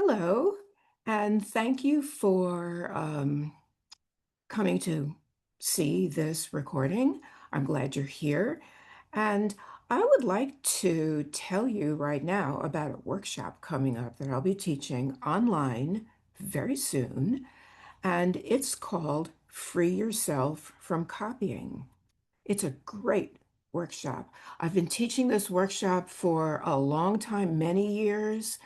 Hello, and thank you for coming to see this recording. I'm glad you're here. And I would like to tell you right now about a workshop coming up that I'll be teaching online very soon. And it's called Free Yourself from Copying. It's a great workshop. I've been teaching this workshop for a long time, many years.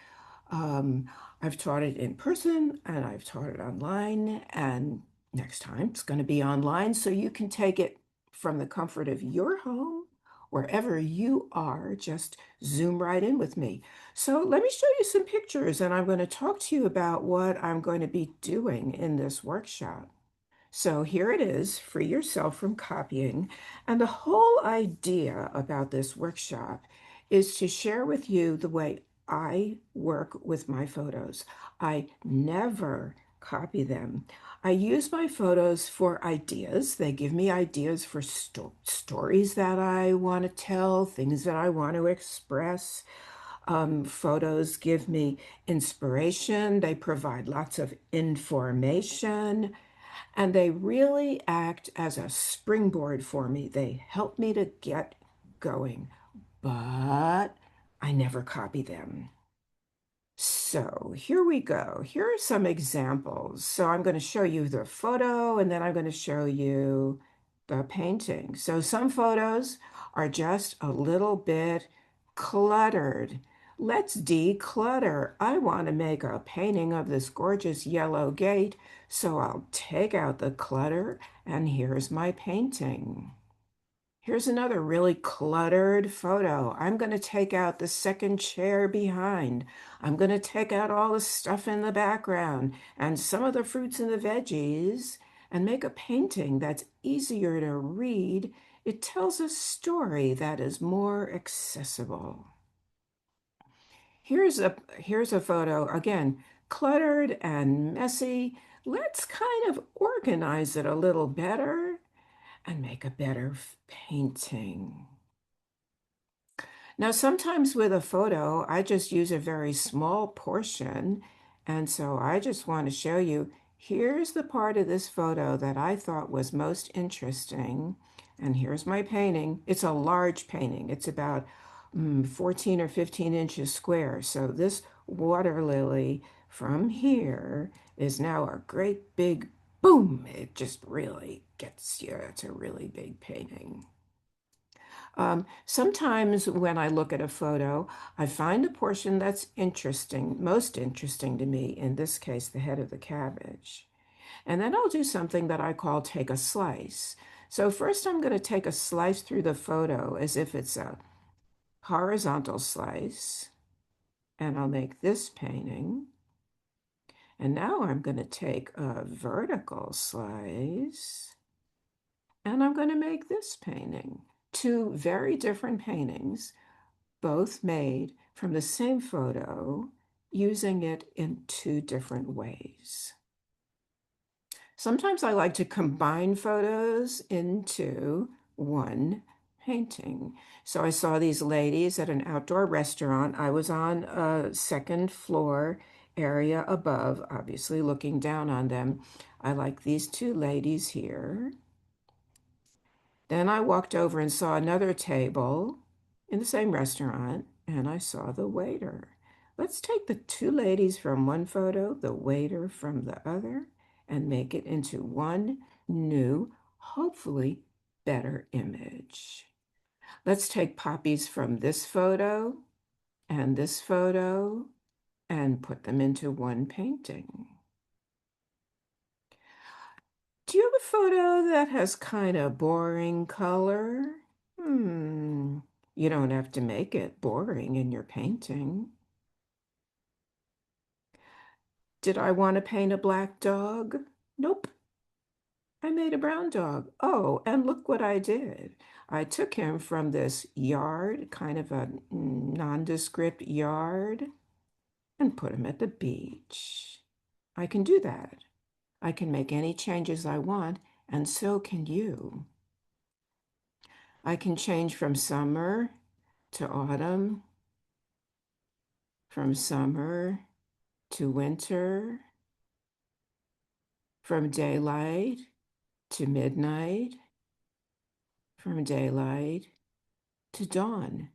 Um, I've taught it in person and I've taught it online, and next time it's going to be online so you can take it from the comfort of your home, wherever you are. Just zoom right in with me. So let me show you some pictures, and I'm going to talk to you about what I'm going to be doing in this workshop. So here it is, Free Yourself from Copying. And the whole idea about this workshop is to share with you the way I work with my photos. I never copy them. I use my photos for ideas. They give me ideas for stories that I want to tell, things that I want to express. Photos give me inspiration. They provide lots of information. And they really act as a springboard for me. They help me to get going, but I never copy them. So here we go. Here are some examples. So I'm going to show you the photo and then I'm going to show you the painting. So some photos are just a little bit cluttered. Let's declutter. I want to make a painting of this gorgeous yellow gate, so I'll take out the clutter and here's my painting. Here's another really cluttered photo. I'm going to take out the second chair behind. I'm going to take out all the stuff in the background and some of the fruits and the veggies and make a painting that's easier to read. It tells a story that is more accessible. Here's a photo, again, cluttered and messy. Let's kind of organize it a little better and make a better painting. Now, sometimes with a photo, I just use a very small portion. And so I just want to show you, here's the part of this photo that I thought was most interesting. And here's my painting. It's a large painting. It's about 14 or 15 inches square. So this water lily from here is now a great big boom. It just really gets you. It's a really big painting. Sometimes when I look at a photo, I find a portion that's interesting, most interesting to me, in this case, the head of the cabbage. And then I'll do something that I call take a slice. So first I'm going to take a slice through the photo as if it's a horizontal slice, and I'll make this painting. And now I'm going to take a vertical slice, and I'm going to make this painting. Two very different paintings, both made from the same photo, using it in two different ways. Sometimes I like to combine photos into one painting. So I saw these ladies at an outdoor restaurant. I was on a second floor area above, obviously looking down on them. I like these two ladies here. Then I walked over and saw another table in the same restaurant, and I saw the waiter. Let's take the two ladies from one photo, the waiter from the other, and make it into one new, hopefully better image. Let's take poppies from this photo, and put them into one painting. Do you have a photo that has kind of boring color? Hmm, you don't have to make it boring in your painting. Did I want to paint a black dog? Nope, I made a brown dog. Oh, and look what I did. I took him from this yard, kind of a nondescript yard, and put him at the beach. I can do that. I can make any changes I want, and so can you. I can change from summer to autumn, from summer to winter, from daylight to midnight, from daylight to dawn.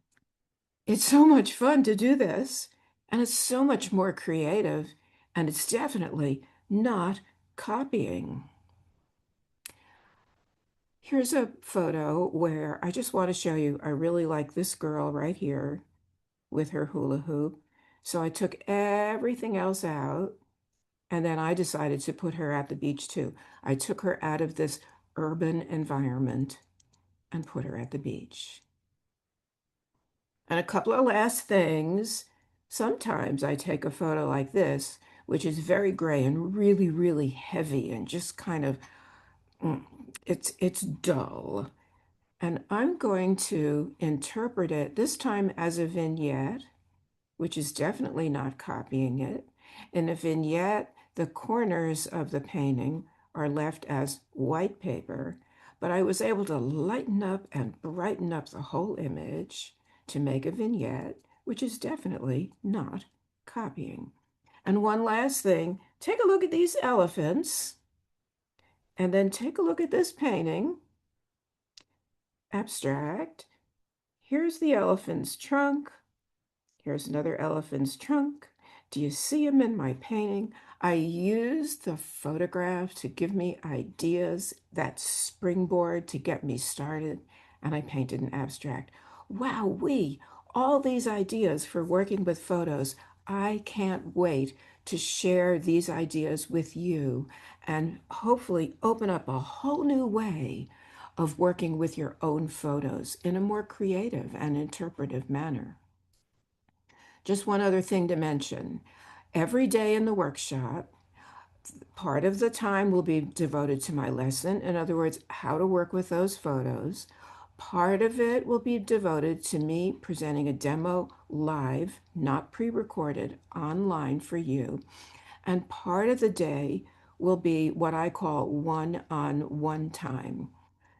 It's so much fun to do this, and it's so much more creative, and it's definitely not copying. Here's a photo where I just want to show you, I really like this girl right here with her hula hoop. So I took everything else out, and then I decided to put her at the beach too. I took her out of this urban environment and put her at the beach. And a couple of last things. Sometimes I take a photo like this, which is very gray and really, really heavy and just kind of, mm, it's dull. And I'm going to interpret it this time as a vignette, which is definitely not copying it. In a vignette, the corners of the painting are left as white paper, but I was able to lighten up and brighten up the whole image to make a vignette, which is definitely not copying. And one last thing, take a look at these elephants, and then take a look at this painting, abstract. Here's the elephant's trunk. Here's another elephant's trunk. Do you see him in my painting? I used the photograph to give me ideas, that springboard to get me started, and I painted an abstract. Wowee, all these ideas for working with photos. I can't wait to share these ideas with you and hopefully open up a whole new way of working with your own photos in a more creative and interpretive manner. Just one other thing to mention. Every day in the workshop, part of the time will be devoted to my lesson. In other words, how to work with those photos. Part of it will be devoted to me presenting a demo live, not pre-recorded, online for you. And part of the day will be what I call one-on-one time.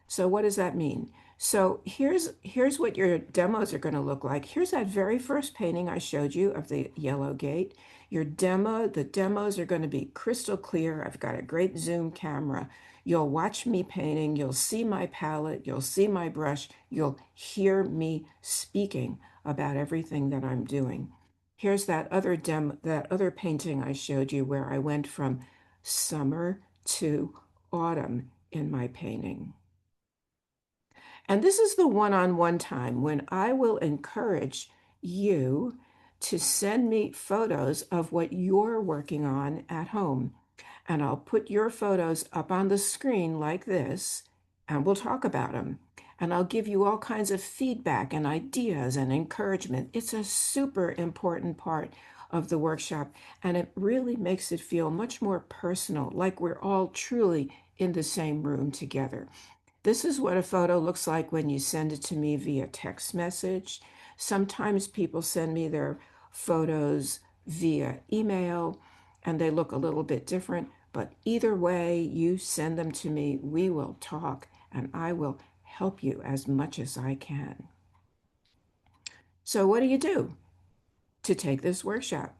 So what does that mean? So here's what your demos are going to look like. Here's that very first painting I showed you of the yellow gate. The demos are going to be crystal clear. I've got a great zoom camera. You'll watch me painting. You'll see my palette. You'll see my brush. You'll hear me speaking about everything that I'm doing. Here's that other painting I showed you where I went from summer to autumn in my painting. And this is the one-on-one time when I will encourage you to send me photos of what you're working on at home. And I'll put your photos up on the screen like this, and we'll talk about them. And I'll give you all kinds of feedback and ideas and encouragement. It's a super important part of the workshop, and it really makes it feel much more personal, like we're all truly in the same room together. This is what a photo looks like when you send it to me via text message. Sometimes people send me their photos via email and they look a little bit different, but either way you send them to me, we will talk and I will help you as much as I can. So what do you do to take this workshop?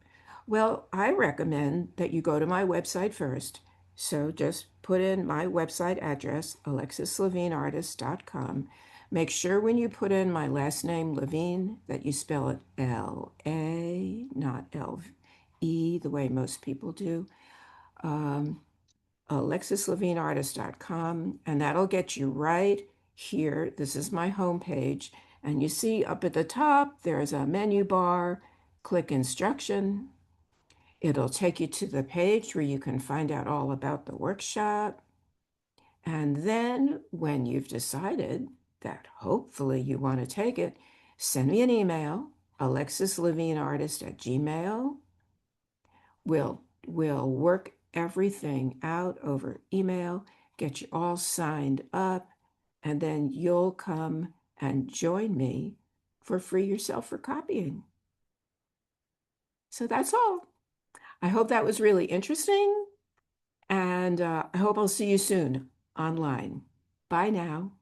Well, I recommend that you go to my website first. So just put in my website address, alexislevineartist.com. Make sure when you put in my last name, Levine, that you spell it L-A, not L-E, the way most people do. alexislevineartist.com, and that'll get you right here. This is my homepage. And you see up at the top, there's a menu bar. Click instruction. It'll take you to the page where you can find out all about the workshop. And then when you've decided that hopefully you want to take it, send me an email, alexislevineartist@gmail. We'll work everything out over email, get you all signed up, and then you'll come and join me for Free Yourself for Copying. So that's all. I hope that was really interesting, and I hope I'll see you soon online. Bye now.